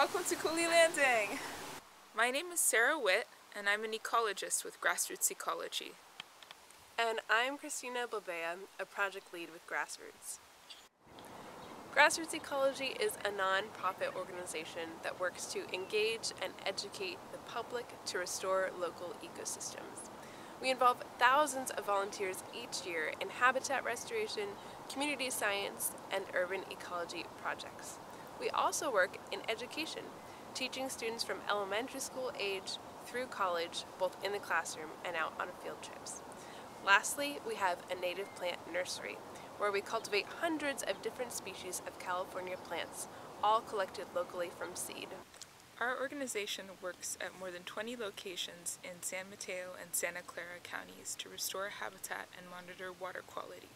Welcome to Cooley Landing! My name is Sarah Witt, and I'm an ecologist with Grassroots Ecology. And I'm Christina Bobea, a project lead with Grassroots. Grassroots Ecology is a non-profit organization that works to engage and educate the public to restore local ecosystems. We involve thousands of volunteers each year in habitat restoration, community science, and urban ecology projects. We also work in education, teaching students from elementary school age through college, both in the classroom and out on field trips. Lastly, we have a native plant nursery, where we cultivate hundreds of different species of California plants, all collected locally from seed. Our organization works at more than 20 locations in San Mateo and Santa Clara counties to restore habitat and monitor water quality.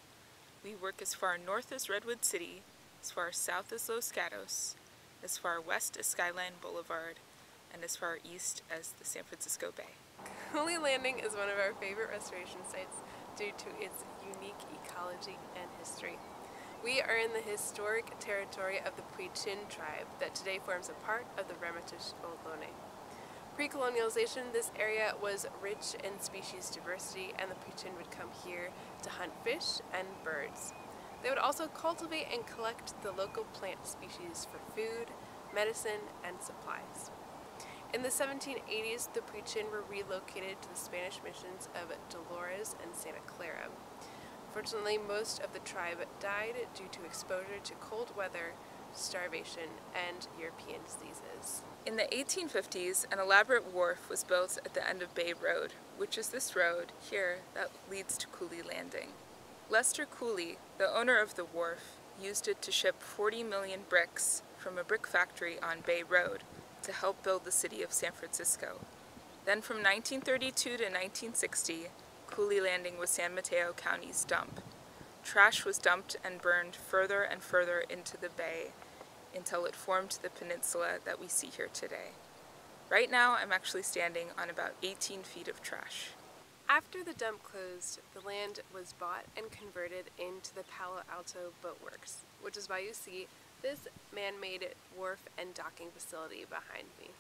We work as far north as Redwood City, as far south as Los Gatos, as far west as Skyline Boulevard, and as far east as the San Francisco Bay. Cooley Landing is one of our favorite restoration sites due to its unique ecology and history. We are in the historic territory of the Pui-Chin tribe that today forms a part of the Ramaytush Ohlone. Pre-colonialization, this area was rich in species diversity, and the Pui-Chin would come here to hunt fish and birds. They would also cultivate and collect the local plant species for food, medicine, and supplies. In the 1780s, the Pui-Chin were relocated to the Spanish missions of Dolores and Santa Clara. Fortunately, most of the tribe died due to exposure to cold weather, starvation, and European diseases. In the 1850s, an elaborate wharf was built at the end of Bay Road, which is this road here that leads to Cooley Landing. Lester Cooley, the owner of the wharf, used it to ship 40 million bricks from a brick factory on Bay Road to help build the city of San Francisco. Then from 1932 to 1960, Cooley Landing was San Mateo County's dump. Trash was dumped and burned further and further into the bay until it formed the peninsula that we see here today. Right now, I'm actually standing on about 18 feet of trash. After the dump closed, the land was bought and converted into the Palo Alto Boat Works, which is why you see this man-made wharf and docking facility behind me.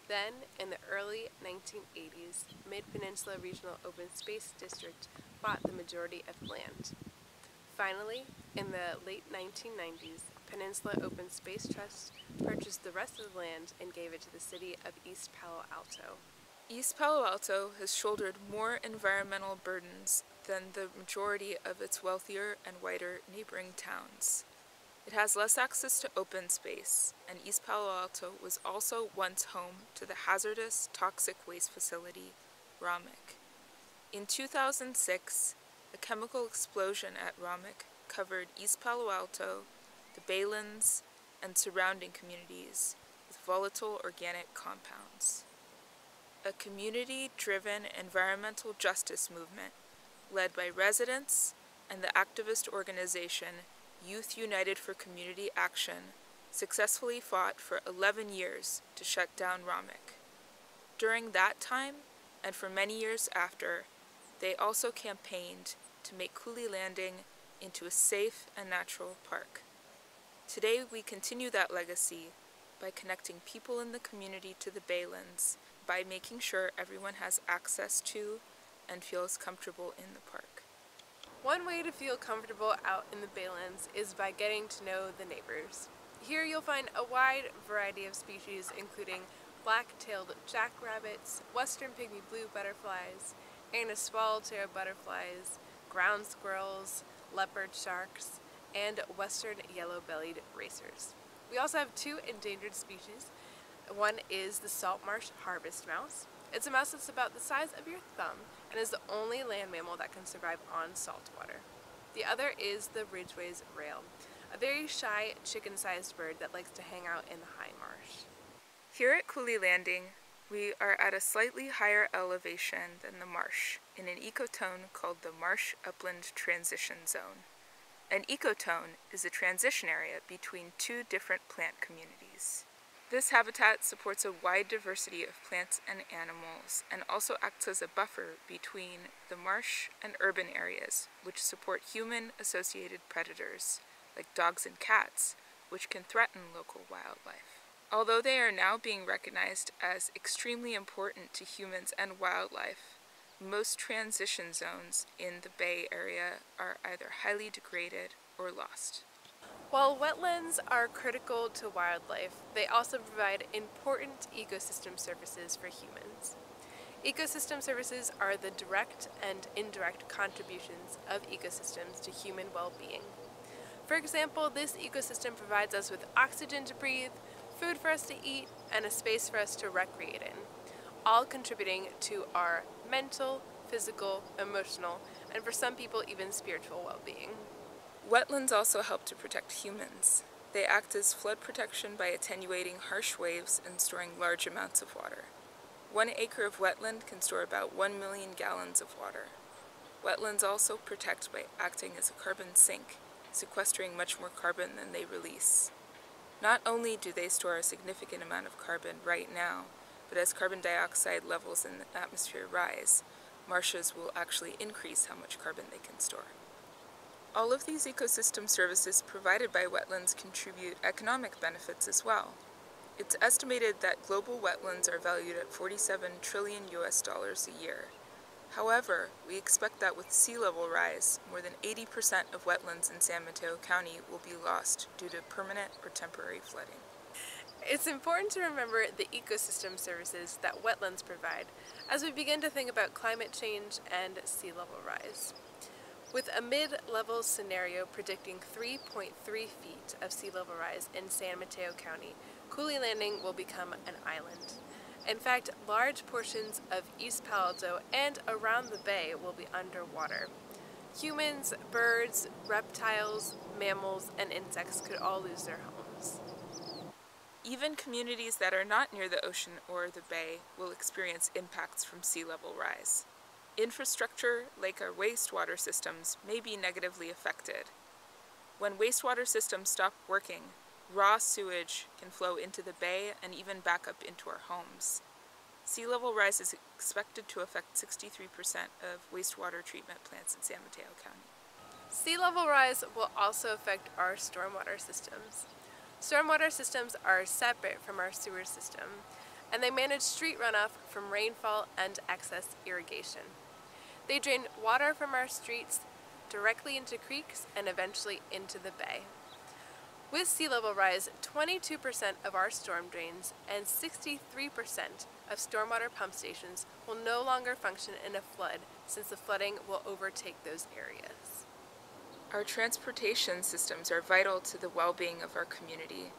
Then, in the early 1980s, Mid-Peninsula Regional Open Space District bought the majority of land. Finally, in the late 1990s, Peninsula Open Space Trust purchased the rest of the land and gave it to the city of East Palo Alto. East Palo Alto has shouldered more environmental burdens than the majority of its wealthier and whiter neighboring towns. It has less access to open space, and East Palo Alto was also once home to the hazardous toxic waste facility, Ramak. In 2006, a chemical explosion at Ramak covered East Palo Alto, the Baylands, and surrounding communities with volatile organic compounds. A community-driven environmental justice movement led by residents and the activist organization Youth United for Community Action successfully fought for 11 years to shut down Ramak. During that time, and for many years after, they also campaigned to make Cooley Landing into a safe and natural park. Today we continue that legacy by connecting people in the community to the Baylands, by making sure everyone has access to and feels comfortable in the park. One way to feel comfortable out in the Baylands is by getting to know the neighbors. Here you'll find a wide variety of species, including black-tailed jackrabbits, western pygmy blue butterflies, Anas swallowtail butterflies, ground squirrels, leopard sharks, and western yellow-bellied racers. We also have two endangered species. One is the salt marsh harvest mouse. It's a mouse that's about the size of your thumb and is the only land mammal that can survive on salt water. The other is the Ridgway's rail, a very shy chicken-sized bird that likes to hang out in the high marsh. Here at Cooley Landing, we are at a slightly higher elevation than the marsh in an ecotone called the Marsh Upland Transition Zone. An ecotone is a transition area between two different plant communities. This habitat supports a wide diversity of plants and animals and also acts as a buffer between the marsh and urban areas, which support human-associated predators like dogs and cats, which can threaten local wildlife. Although they are now being recognized as extremely important to humans and wildlife, most transition zones in the Bay Area are either highly degraded or lost. While wetlands are critical to wildlife, they also provide important ecosystem services for humans. Ecosystem services are the direct and indirect contributions of ecosystems to human well-being. For example, this ecosystem provides us with oxygen to breathe, food for us to eat, and a space for us to recreate in, all contributing to our mental, physical, emotional, and for some people even spiritual well-being. Wetlands also help to protect humans. They act as flood protection by attenuating harsh waves and storing large amounts of water. 1 acre of wetland can store about 1 million gallons of water. Wetlands also protect by acting as a carbon sink, sequestering much more carbon than they release. Not only do they store a significant amount of carbon right now, but as carbon dioxide levels in the atmosphere rise, marshes will actually increase how much carbon they can store. All of these ecosystem services provided by wetlands contribute economic benefits as well. It's estimated that global wetlands are valued at $47 trillion a year. However, we expect that with sea level rise, more than 80% of wetlands in San Mateo County will be lost due to permanent or temporary flooding. It's important to remember the ecosystem services that wetlands provide as we begin to think about climate change and sea level rise. With a mid-level scenario predicting 3.3 feet of sea level rise in San Mateo County, Cooley Landing will become an island. In fact, large portions of East Palo Alto and around the bay will be underwater. Humans, birds, reptiles, mammals, and insects could all lose their homes. Even communities that are not near the ocean or the bay will experience impacts from sea level rise. Infrastructure, like our wastewater systems, may be negatively affected. When wastewater systems stop working, raw sewage can flow into the bay and even back up into our homes. Sea level rise is expected to affect 63% of wastewater treatment plants in San Mateo County. Sea level rise will also affect our stormwater systems. Stormwater systems are separate from our sewer system, and they manage street runoff from rainfall and excess irrigation. They drain water from our streets directly into creeks and eventually into the bay. With sea level rise, 22% of our storm drains and 63% of stormwater pump stations will no longer function in a flood, since the flooding will overtake those areas. Our transportation systems are vital to the well-being of our community.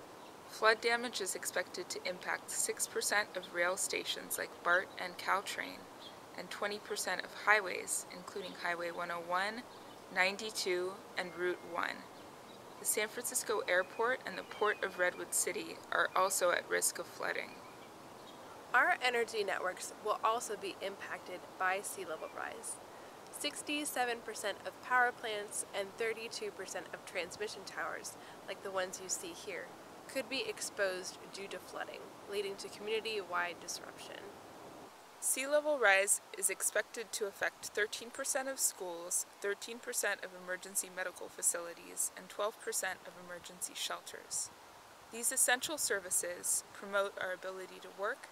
Flood damage is expected to impact 6% of rail stations like BART and Caltrain, and 20% of highways, including Highway 101, 92, and Route 1. The San Francisco Airport and the Port of Redwood City are also at risk of flooding. Our energy networks will also be impacted by sea level rise. 67% of power plants and 32% of transmission towers, like the ones you see here, could be exposed due to flooding, leading to community-wide disruption. Sea level rise is expected to affect 13% of schools, 13% of emergency medical facilities, and 12% of emergency shelters. These essential services promote our ability to work,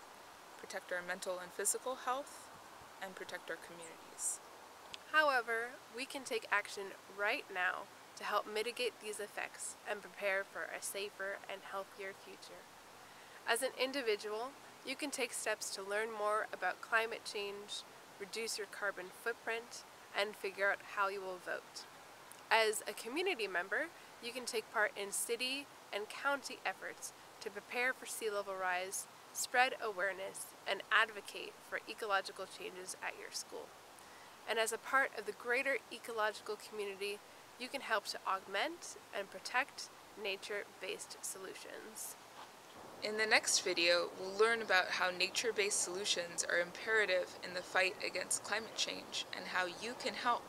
protect our mental and physical health, and protect our communities. However, we can take action right now to help mitigate these effects and prepare for a safer and healthier future. As an individual, you can take steps to learn more about climate change, reduce your carbon footprint, and figure out how you will vote. As a community member, you can take part in city and county efforts to prepare for sea level rise, spread awareness, and advocate for ecological changes at your school. And as a part of the greater ecological community, you can help to augment and protect nature-based solutions. In the next video, we'll learn about how nature-based solutions are imperative in the fight against climate change and how you can help